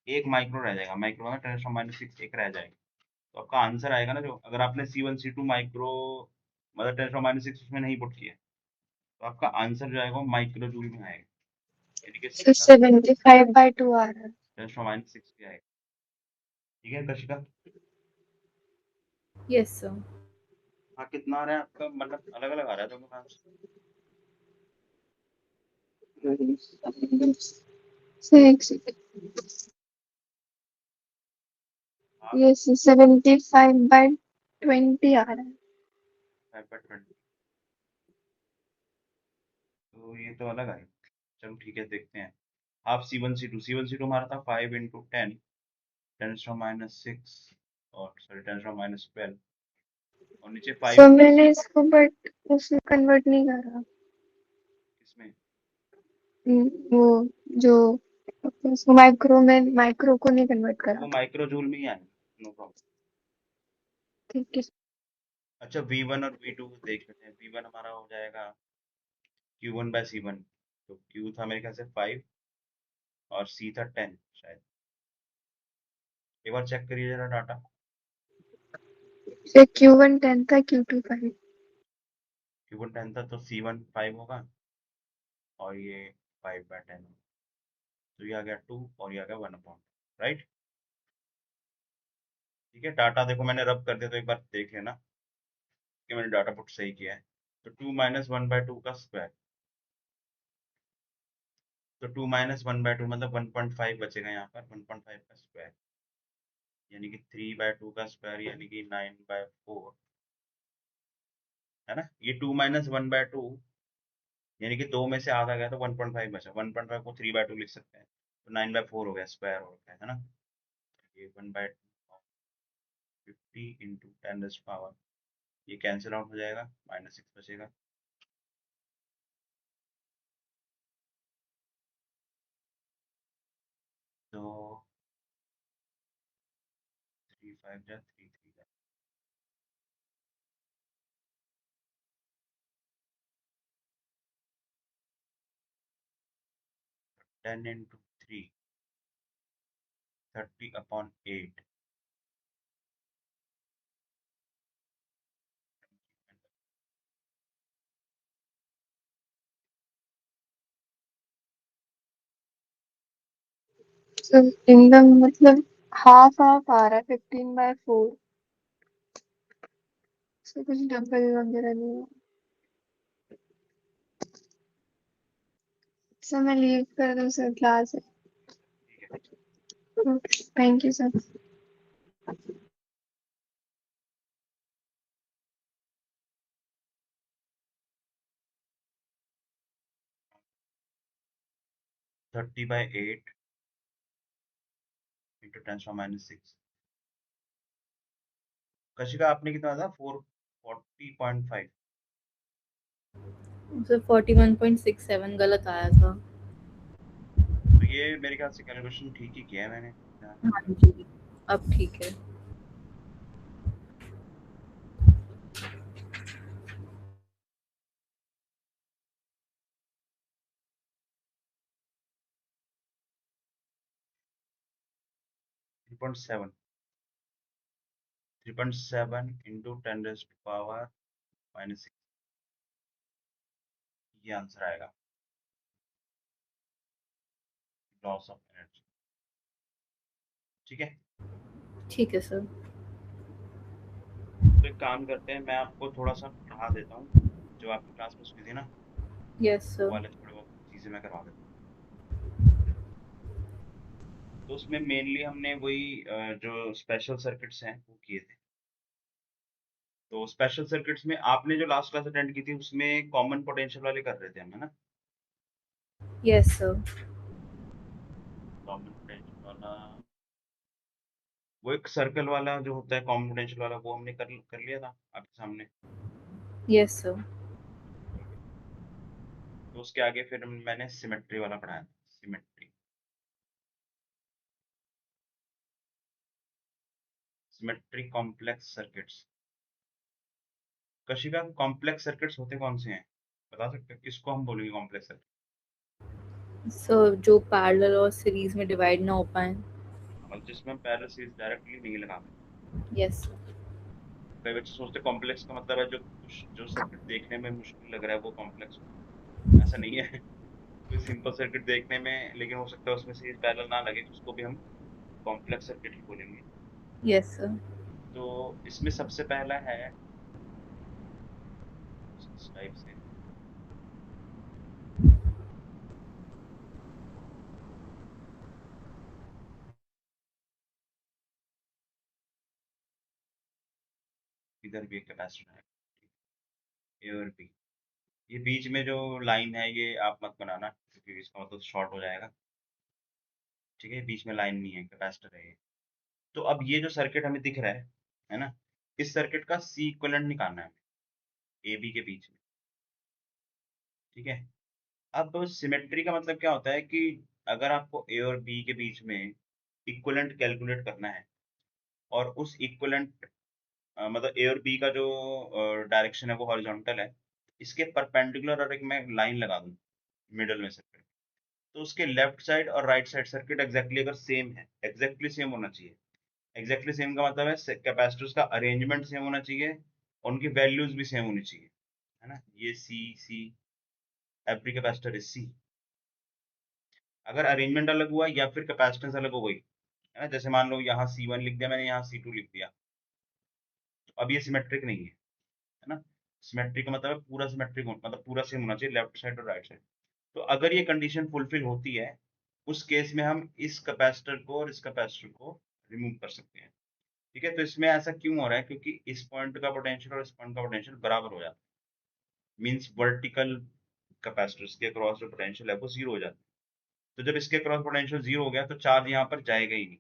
एक माइक्रो रह जाएगा, माइक्रो में 10⁻⁶ एक रह जाएगा। तो आपका आंसर आएगा ना, जो अगर आपने C1 C2 माइक्रो मतलब 10⁻⁶ उसमें नहीं पुट किया, तो आपका आंसर जो आएगा वो माइक्रो जूल में आएगा, यानी कि So 75/2 आ रहा है। 10⁻⁶ भी आएगा। ठीक है कशिका। Yes sir. हाँ, कितना आ रहा है आपका, मतलब अलग अलग आ रहा है दोनों का आंसर। 6 हाँ, yes 75/20 आ रहा है। 5/20, तो ये तो अलग आएगा। चलो ठीक है, देखते हैं। हाफ C1 C2 हमारा था 5 इंटू 10 10⁻⁶, और सॉरी 10⁻12, और नीचे 5 So मैंने इसको बट उसमें कन्वर्ट नहीं करा। किसमें। वो जो उसको माइक्रो में माइक्रो को नहीं कन्वर्ट वो करा। माइक्रो जूल में ही आएगा, नो प्रॉब्लम। ठीक है। अच्छा, V1 और V2 देख लेते हैं। V1 हमारा हो जाएगा Q1/C1, तो Q था मेरे ख्याल से 5 और C था 10 शायद। एक बार चेक करिए जरा डाटा। फिर Q1 10 था Q2 5। Q1 10 था तो C1 5 होगा, और ये 5/10, तो ये आ गया 2 और ये आ गया 1/, राइट। ठीक है, डाटा देखो मैंने रब कर दिया, तो एक बार देख लेना कि मैंने डाटा पुट सही किया है। तो 2 - 1/2 का स्क्वायर, तो 2 - 1/2 मतलब 1.5 बचेगा यहाँ पर, 1.5 का स्क्वायर, यानी कि 3/2 का स्क्वायर, यानी कि 9/4, है ना। ये 2 - 1/2 यानी कि 2 में से आधा गया तो 1.5 बचा, 1.5 को 3/2 लिख सकते हैं, तो 9/4 हो गया, स्क्वायर हो गया, है ना। ये 1/2 50 इंटू 10⁻, ये कैंसिल आउट हो जाएगा, -6 बचेगा। तो 3 5 जा 3 3 जा 10 into 3 30 upon 8 So in the मतलब half आ रहा है 15/4, so कुछ डबल वगैरह नहीं है। सर मैं लीव कर दूं सर, क्लास है। ठीक है। Thank you sir. 30/8 into 10⁻⁻6। Kashika आपने कितना था 440.5? सर 41.67 गलत आया था। तो ये मेरे ख्याल से कैलकुलेशन ठीक ही किया है मैंने। हाँ जी, अब ठीक है। थ्री पॉइंट सेवन 3.7 into 10⁻⁻6, ये आंसर आएगा लॉस ऑफ एनर्जी। ठीक है, ठीक है सर। तो एक काम करते हैं, मैं आपको थोड़ा सा पढ़ा देता हूँ, जो आपकी क्लास में हुई थी ना, यस वो सर। वाले थोड़े बहुत चीज़ें मैं करवा देता हूँ। तो उसमें मेनली हमने वही जो स्पेशल सर्किट्स हैं वो किए थे। तो स्पेशल सर्किट्स में आपने जो लास्ट क्लास अटेंड की थी उसमें कॉमन पोटेंशियल वाले कर रहे थे हम, है ना? Yes sir. कॉमन पोटेंशियल वाला, वो एक सर्कल वाला जो होता है कॉमन पोटेंशियल वाला, वो हमने कर लिया था आपके सामने। Yes sir. तो उसके आगे फिर मैंने सिमेट्री वाला पढ़ाया था, symmetry symmetry complex circuits. Kashika, complex circuits होते कौन से हैं, बता सकते हो किसको हम बोलेंगे कॉम्प्लेक्स सर्किट? सर जो पैरेलल और सीरीज में डिवाइड ना हो पाए। मतलब जिसमें हम पैरेलल सीरीज डायरेक्टली नहीं लगाते। Yes sir. कई बच्चे सोचते कॉम्प्लेक्स का मतलब है जो सर्किट देखने में मुश्किल लग रहा है वो कॉम्प्लेक्स। ऐसा नहीं है। कोई सिंपल सर्किट देखने में लेकिन हो सकता है उसमें सीरीज पैरेलल ना लगे, तो उसको भी हम कॉम्प्लेक्स सर्किट ही बोलेंगे। Yes sir. तो इसमें सबसे पहला है इस टाइप से, इधर भी एक कैपेसिटर है, ए और बी। ये बीच में जो लाइन है ये आप मत बनाना, क्योंकि इसका मतलब शॉर्ट हो जाएगा। ठीक है, बीच में लाइन नहीं है, कैपेसिटर है ये। तो अब ये जो सर्किट हमें दिख रहा है ना, इस सर्किट का सी इक्विवेलेंट निकालना है ए बी के बीच में। ठीक है, अब सिमेट्री का मतलब क्या होता है कि अगर आपको ए और बी के बीच में इक्विवेलेंट कैलकुलेट करना है, और उस इक्विवेलेंट मतलब ए और बी का जो डायरेक्शन है वो हॉरिजॉन्टल है, इसके परपेंडिकुलर और एक मैं लाइन लगा दूं मिडल में सर्किट, तो उसके लेफ्ट साइड और राइट साइड सर्किट एग्जैक्टली अगर सेम है, एग्जैक्टली सेम होना चाहिए। एग्जैक्टली सेम का मतलब है कैपेसिटर्स का अरेंजमेंट सेम होना चाहिए, उनकी वैल्यूज भी सेम होनी चाहिए, है ना? ये सी सी, एवरी कैपेसिटर इज सी। अगर अरेंजमेंट अलग हुआ या फिर कैपेसिटेंस अलग हो गई, है ना, जैसे मान लो यहाँ C1 लिख दिया मैंने, यहाँ C2 लिख दिया, तो अब ये सिमेट्रिक नहीं है ना? सिमेट्रिक का मतलब है पूरा सिमेट्रिक, मतलब पूरा सेम होना चाहिए लेफ्ट साइड और राइट साइड। तो अगर ये कंडीशन फुलफिल होती है, उस केस में हम इस कैपेसिटर को और इस कैपेसिटर को रिमूव कर सकते हैं। ठीक है, तो इसमें ऐसा क्यों हो रहा है? क्योंकि इस पॉइंट का पोटेंशियल और इस पॉइंट का पोटेंशियल बराबर हो जाता है, मींस वर्टिकल कैपेसिटर्स के अक्रॉस जो पोटेंशियल है वो जीरो हो जाता है। तो जब इसके क्रॉस पोटेंशियल जीरो हो गया तो चार्ज यहाँ पर जाएगा ही नहीं।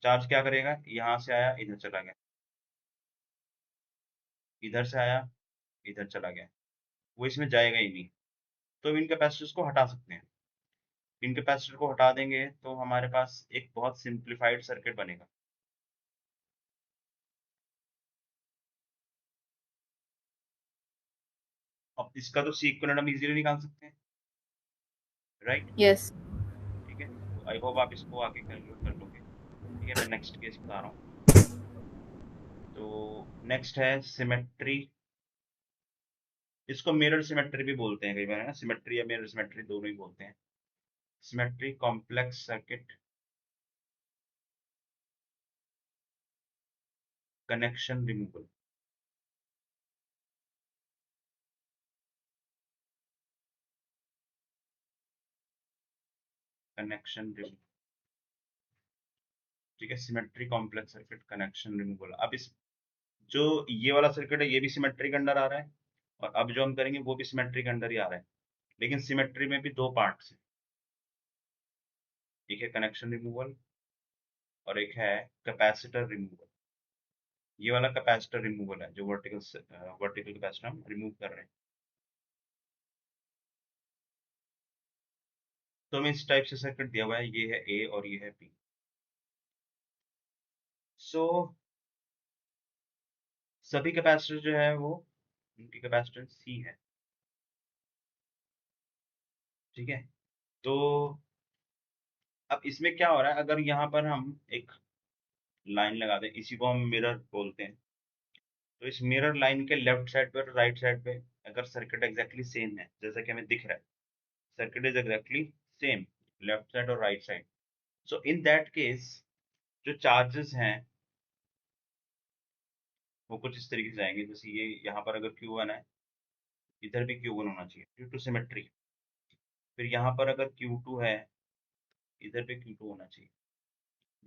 चार्ज क्या करेगा, यहाँ से आया इधर चला गया, इधर से आया इधर चला गया, वो इसमें जाएगा ही नहीं। तो इन कैपेसिटर्स को हटा सकते हैं। इन कैपेसिटर को हटा देंगे तो हमारे पास एक बहुत सिंप्लीफाइड सर्किट बनेगा। अब इसका तो सी इक्विवेलेंट हम इजीली निकाल सकते हैं, राइट? यस। ठीक है, तो आई होप आप इसको आगे कैलकुलेट कर लोगे। ठीक है, मैं नेक्स्ट केस बता रहा हूँ। तो नेक्स्ट है सिमेट्री। इसको मिरर सिमेट्री भी बोलते हैं कई बार, है ना, सिमेट्री या मिरर सिमेट्री दोनों ही बोलते हैं। Symmetry complex circuit connection removal. Connection removal, ठीक है, symmetry complex circuit connection removal. अब इस जो ये वाला सर्किट है ये भी सिमेट्री के अंडर आ रहा है, और अब जो हम करेंगे वो भी सिमेट्री के अंडर ही आ रहा है, लेकिन सिमेट्री में भी दो पार्ट्स हैं। एक है कनेक्शन रिमूवल और एक है कैपेसिटर रिमूवल। ये वाला कैपेसिटर रिमूवल है, जो वर्टिकल कैपेसिटर हम रिमूव कर रहे हैं। तो हमें इस टाइप से सर्किट दिया हुआ है, ये है ए और ये है बी। सो सभी कैपेसिटर जो है वो उनकी कैपेसिटेंस सी है। ठीक है, तो अब इसमें क्या हो रहा है, अगर यहाँ पर हम एक लाइन लगा दें, इसी को हम मिरर बोलते हैं, तो इस मिरर लाइन के लेफ्ट साइड पर राइट साइड पे अगर सर्किट एग्जैक्टली सेम है जैसा कि हमें दिख रहा है, circuit is exactly same left side और right side, so in that case जो चार्जेस हैं वो कुछ इस तरीके से आएंगे। जैसे ये यहाँ पर अगर Q1 है, इधर भी Q1 होना चाहिए ड्यू टू सिमेट्री। फिर यहाँ पर अगर Q2 है, इधर पे Q2 होना चाहिए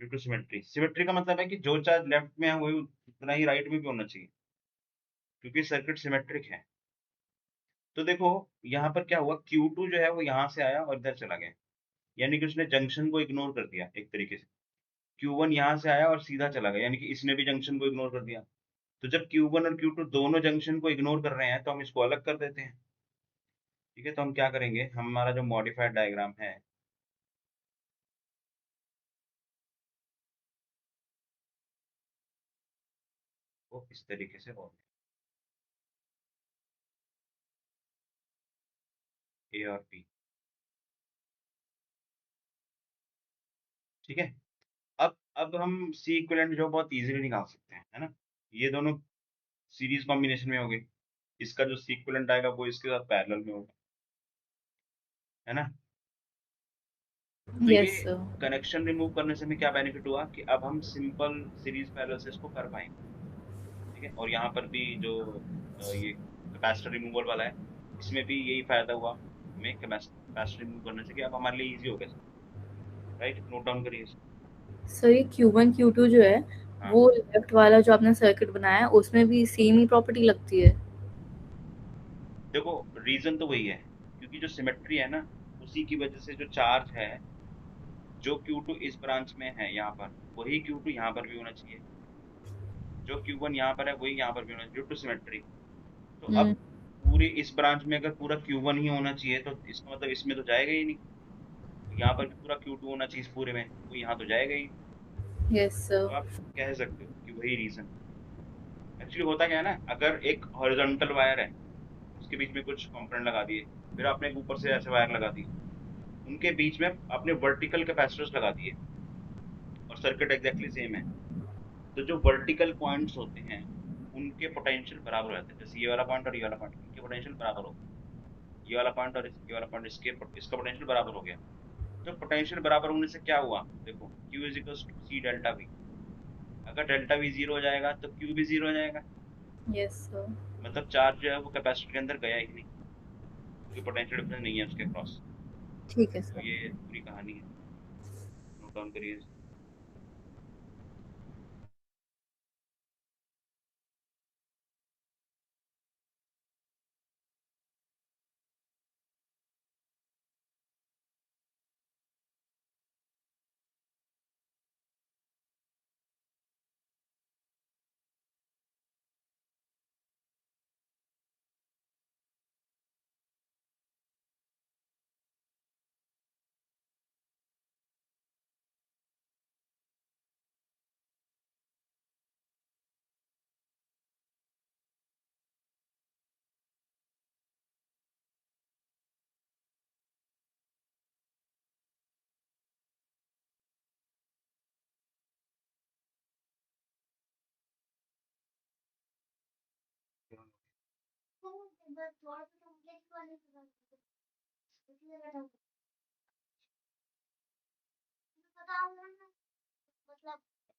ड्यू टू सिमेट्री। सिमेट्री का मतलब है कि जो चार्ज लेफ्ट में है वही उतना ही राइट में भी होना चाहिए, क्योंकि सर्किट सिमेट्रिक है। तो देखो यहाँ पर क्या हुआ, Q2 जो है वो यहाँ से आया और इधर चला गया, यानी कि उसने जंक्शन को इग्नोर कर दिया एक तरीके से। Q1 यहाँ से आया और सीधा चला गया, यानी कि इसने भी जंक्शन को इग्नोर कर दिया। तो जब Q1 और Q2 दोनों जंक्शन को इग्नोर कर रहे हैं तो हम इसको अलग कर देते हैं। ठीक है, तो हम क्या करेंगे, हमारा जो मॉडिफाइड डायग्राम है वो इस तरीके से होगा, ए और बी। ठीक है, अब हम सी इक्विवेलेंट जो बहुत इजीली निकाल सकते हैं, है ना। ये दोनों सीरीज कॉम्बिनेशन में हो गए, इसका जो सी इक्विवेलेंट आएगा वो इसके साथ पैरेलल में होगा, है ना। तो ये यस सर। कनेक्शन रिमूव करने से हमें क्या बेनिफिट हुआ कि अब हम सिंपल सीरीज पैरेलल से इसको कर पाएंगे। ठीक है, और यहाँ पर भी जो ये कैपेसिटर रिमूवल वाला है, इसमें भी यही फायदा हुआ हमें कैपेसिटर रिमूव करने से कि अब हमारे लिए इजी हो गया। राइट, नोट डाउन करिए इसको। सर ये Q1 Q2 जो है हाँ, वो लेफ्ट वाला जो आपने सर्किट बनाया है उसमें भी सेम ही प्रॉपर्टी लगती है। देखो रीजन तो वही है, क्योंकि जो सिमेट्री है ना, उसी की वजह से जो चार्ज है, जो Q2 इस ब्रांच में है यहाँ पर, वही Q2 यहाँ पर भी होना चाहिए। जो Q1 यहाँ पर है वही यहाँ पर भी होना चाहिए, ड्यू टू सिमेट्री। तो अब हम्म। पूरी इस ब्रांच में अगर पूरा Q1 ही होना चाहिए तो इसका मतलब इसमें तो जाएगा ही नहीं। यहाँ पर भी पूरा Q2 होना चाहिए इस पूरे में, वो यहाँ तो जाएगा ही। Yes sir. तो आप कह सकते हो कि वही रीजन। एक्चुअली होता क्या है ना, अगर एक हॉरिजॉन्टल वायर है, उसके बीच में कुछ कंपोनेंट लगा दिए, फिर आपने एक ऊपर से ऐसे वायर लगा दी, उनके बीच में आपने वर्टिकल कैपेसिटर्स लगा दिए और सर्किट एग्जैक्टली सेम है, तो जो वर्टिकल पॉइंट्स होते हैं उनके पोटेंशियल बराबर हो जाते हैं। जैसे ये वाला पॉइंट और ये वाला पॉइंट, इनके पोटेंशियल बराबर हो गए। ये वाला पॉइंट और ये वाला पॉइंट, इसका पोटेंशियल बराबर हो गया। तो पोटेंशियल बराबर होने से क्या हुआ, देखो Q is equal to C delta V. अगर डेल्टा वी जीरो हो जाएगा तो Q भी जीरो हो जाएगा, यस सर। मतलब चार्ज जो है वो कैपेसिटर के अंदर गया ही नहीं, क्योंकि पोटेंशियल डिफरेंस नहीं है उसके क्रॉस। ठीक है तो सर। ये पूरी कहानी है, नोट डाउन करिए।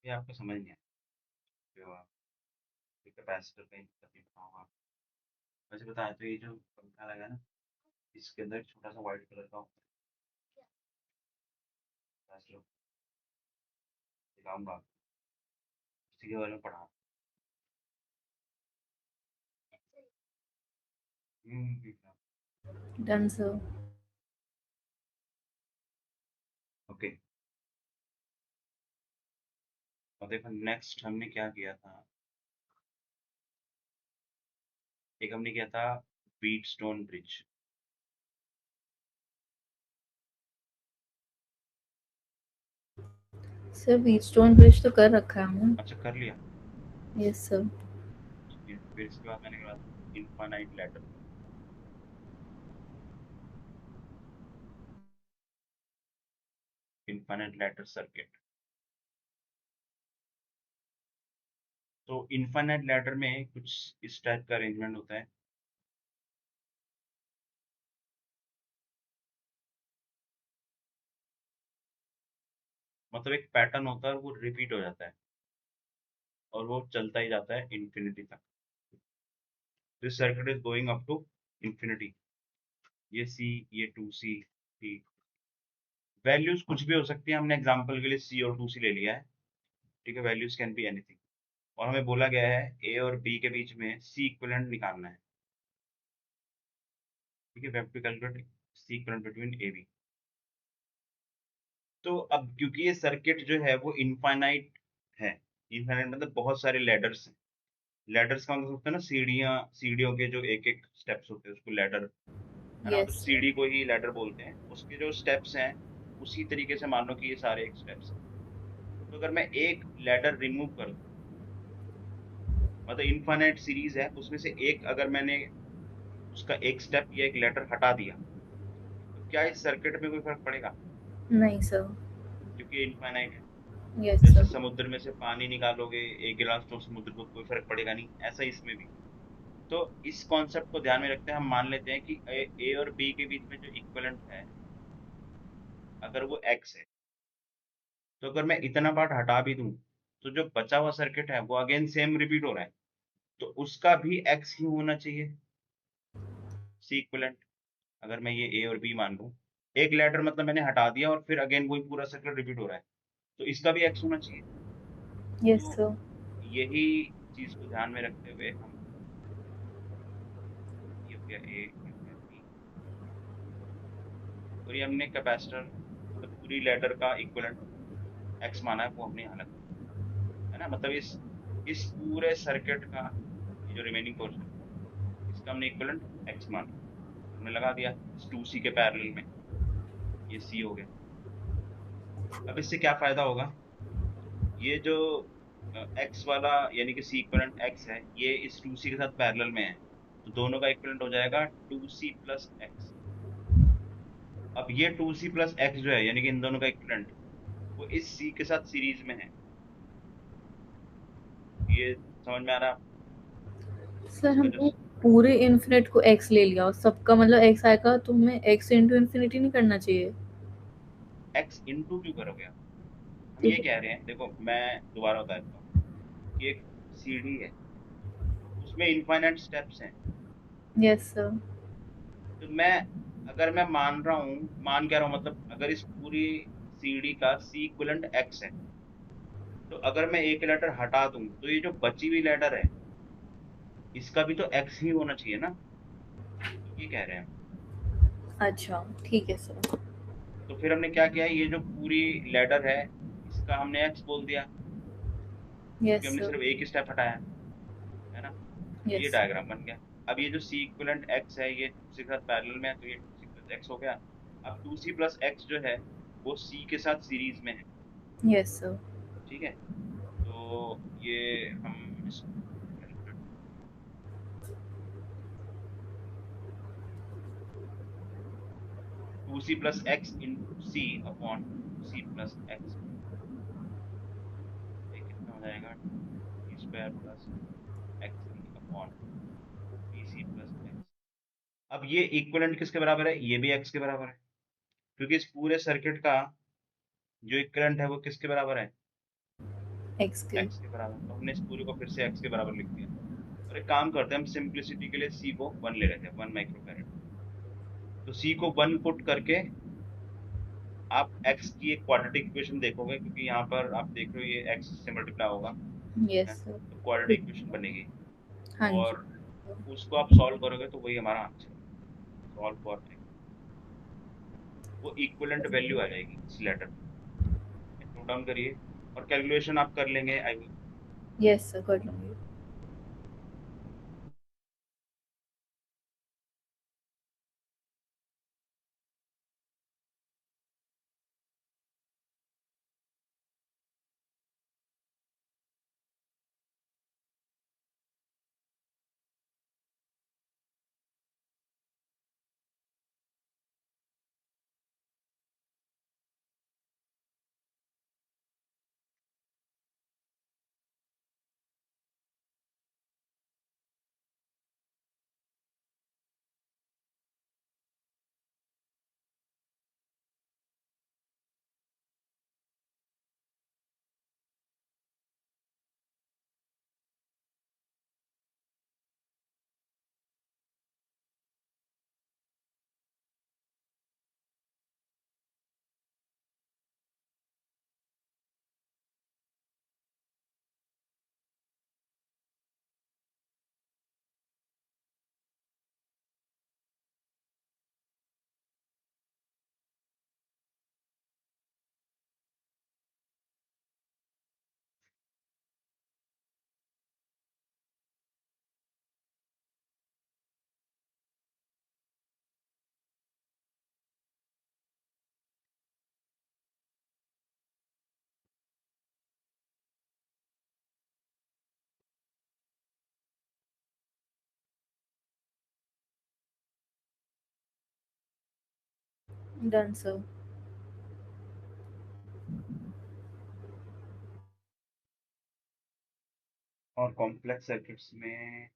ये आपको समझ नहीं आया कैपेसिटर का मतलब होगा। वैसे बताया तो ये जो पंखा लगा ना, इसके अंदर एक छोटा सा व्हाइट कलर का कैपेसिटर दिखाऊंगा, उसी के बारे में पढ़ा। Done sir. ओके, और देखो नेक्स्ट हमने क्या किया था। एक हमने किया था Wheatstone bridge. Sir Wheatstone bridge तो कर रखा है हमने। अच्छा कर लिया। Yes sir. ठीक है, फिर इसके बाद मैंने कहा infinite ladder. Infinite ladder circuit. तो इनफाइनाइट लैडर में कुछ इस टाइप का अरेंजमेंट होता है। मतलब एक पैटर्न होता है और वो रिपीट हो जाता है और वो चलता ही जाता है इंफिनिटी तक। This circuit is going up to infinity. ये सी, ये 2C, टी। वैल्यूज कुछ भी हो सकती है, हमने एग्जांपल के लिए सी और 2C ले लिया है। ठीक है, वैल्यूज कैन बी एनीथिंग। और हमें बोला गया है ए और बी के बीच में सी इक्विवेलेंट निकालना है। ठीक है, we have to calculate C equivalent between A B. तो अब क्योंकि ये सर्किट जो है वो इनफाइनाइट है, इनफाइनाइट मतलब बहुत सारे लैडर्स हैं। लैडर्स का मतलब होता है ना सीढ़ियाँ, सीढ़ियों के जो एक एक स्टेप्स होते हैं उसको लैडर, है ना, मतलब यस सर। सीढ़ी को ही लैडर बोलते हैं। उसके जो स्टेप्स हैं उसी तरीके से मान लो कि ये सारे एक स्टेप्स हैं। तो अगर मैं एक लैडर रिमूव कर दूं, मतलब इनफाइनाइट सीरीज है उसमें से एक अगर मैंने उसका एक स्टेप या एक लैडर हटा दिया, तो क्या इस सर्किट में कोई फर्क पड़ेगा? नहीं सर। क्योंकि इनफाइनाइट है। यस जैसे सर। समुद्र में से पानी निकालोगे एक गिलास, तो समुद्र को कोई फर्क पड़ेगा नहीं, ऐसा ही इसमें भी। तो इस कॉन्सेप्ट को ध्यान में रखते हैं हम मान लेते हैं कि ए और बी के बीच में जो इक्विवेलेंट है अगर वो एक्स है, तो अगर मैं इतना पार्ट हटा भी दूं तो जो बचा हुआ सर्किट है वो अगेन सेम रिपीट हो रहा है, तो उसका भी एक्स ही होना चाहिए सी इक्विवेलेंट। अगर मैं ये ए और बी मान लूं, एक लेटर मतलब मैंने हटा दिया और फिर अगेन वही पूरा सर्किट रिपीट हो रहा है, तो इसका भी एक्स होना चाहिए। यस तो सर। यही चीज को ध्यान में रखते हुए हम, ये हो गया ए, ये हो गया बी, और ये हमने कैपेसिटर मतलब पूरी लेटर का इक्विवेलेंट एक्स माना है, वो हमने यहाँ लगा, है ना। मतलब इस पूरे सर्किट का ये जो रिमेनिंग पोर्शन है इसका हमने इक्विवेलेंट एक्स माना, हमने लगा दिया इस 2C के पैरेलल में। ये सी हो गया। अब इससे क्या फायदा होगा, ये जो एक्स वाला यानी कि सी इक्विवेलेंट एक्स है ये इस 2C के साथ पैरेलल में है, तो दोनों का इक्विवेलेंट हो जाएगा 2C प्लस एक्स। अब ये 2C प्लस एक्स जो है यानी कि इन दोनों का इक्विवेलेंट वो इस सी के साथ सीरीज में है। ये समझ में आ रहा है आपको? सर इसका जो हमने पूरे इन्फिनिट को एक्स ले लिया और सबका मतलब एक्स आएगा, तो हमें एक्स इंटू इन्फिनिटी नहीं करना चाहिए? एक्स इंटू क्यों करोगे आप? हम ये क्योंकि कह रहे हैं, देखो मैं दोबारा बता देता हूँ कि एक सीढ़ी है उसमें इनफाइनाइट स्टेप्स हैं। Yes sir. तो मैं अगर मैं मान रहा हूँ, मान क्या रहा हूँ, मतलब अगर इस पूरी सीढ़ी का सी इक्विवेलेंट एक्स है, तो अगर मैं एक लेटर हटा दूं तो ये जो बची हुई लेटर है इसका भी तो एक्स ही होना चाहिए ना, ये कह रहे हैं। अच्छा ठीक है सर। तो फिर हमने क्या किया, ये जो पूरी लेटर है इसका हमने एक्स बोल दिया क्योंकि यस हमने सर। सिर्फ एक ही स्टेप हटाया है ना। तो ये यस सर। डायग्राम बन गया। अब ये जो सी इक्विवेलेंट एक्स है ये 2C के साथ पैरेलल में है, तो ये 2C प्लस एक्स हो गया। अब 2C प्लस एक्स जो है वो सी के साथ सीरीज में है। Yes sir. ठीक है, तो ये हम इसको calculate, 2C plus x into C upon 2C plus x, ये कितना हो जाएगा, 2C square plus x C upon 3C plus अब ये इक्विवेलेंट किसके बराबर है? ये भी x के बराबर है, क्योंकि इस पूरे सर्किट का जो इक्विवेलेंट है वो किसके बराबर है? x के। x के बराबर। तो हमने इस पूरे को फिर से x के बराबर लिख दिया। और एक काम करते हैं, हम सिंप्लिसिटी के लिए c को 1 ले लेते हैं, 1 माइक्रोफैरड। तो c को 1 पुट करके आप x की एक क्वाड्रेटिक इक्वेशन देखोगे, क्योंकि यहाँ पर आप देख रहे हो ये x से मल्टीप्लाई होगा, यस है? सर। तो क्वाड्रेटिक इक्वेशन बनेगी, हाँ जी। और उसको आप सॉल्व करोगे तो वही हमारा आंसर है। सॉल्व फॉर x, वो इक्विवेलेंट वैल्यू आ जाएगी इस लेटर में। नोट डाउन करिए, और कैलकुलेशन आप कर लेंगे आई होप। यस सर, कर लूँगी। Done sir. और कॉम्प्लेक्स सर्किट्स में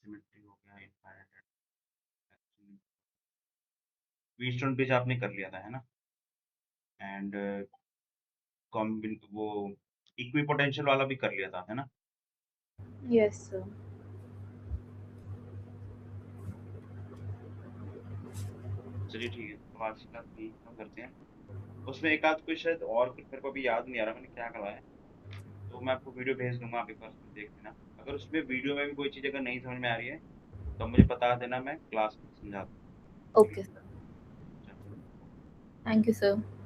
सिमेट्री हो गया, इनफाइनाइट एक्शन, व्हीटस्टोन ब्रिज आपने कर लिया था, है ना? एंड कॉम्बिन वो इक्विपोटेंशियल वाला भी कर लिया था, है ना? Yes sir. चलिए ठीक है, तो आज की क्लास यही खत्म करते हैं। उसमें एक आध कोई शायद और कुछ मेरे को अभी याद नहीं आ रहा मैंने क्या करवाया, तो मैं आपको वीडियो भेज दूंगा, आप एक बार उसमें देख लेना। अगर उसमें वीडियो में भी कोई चीज़ अगर नहीं समझ में आ रही है तो मुझे बता देना, मैं क्लास में समझा दूँ। Okay sir. चलो। Thank you sir.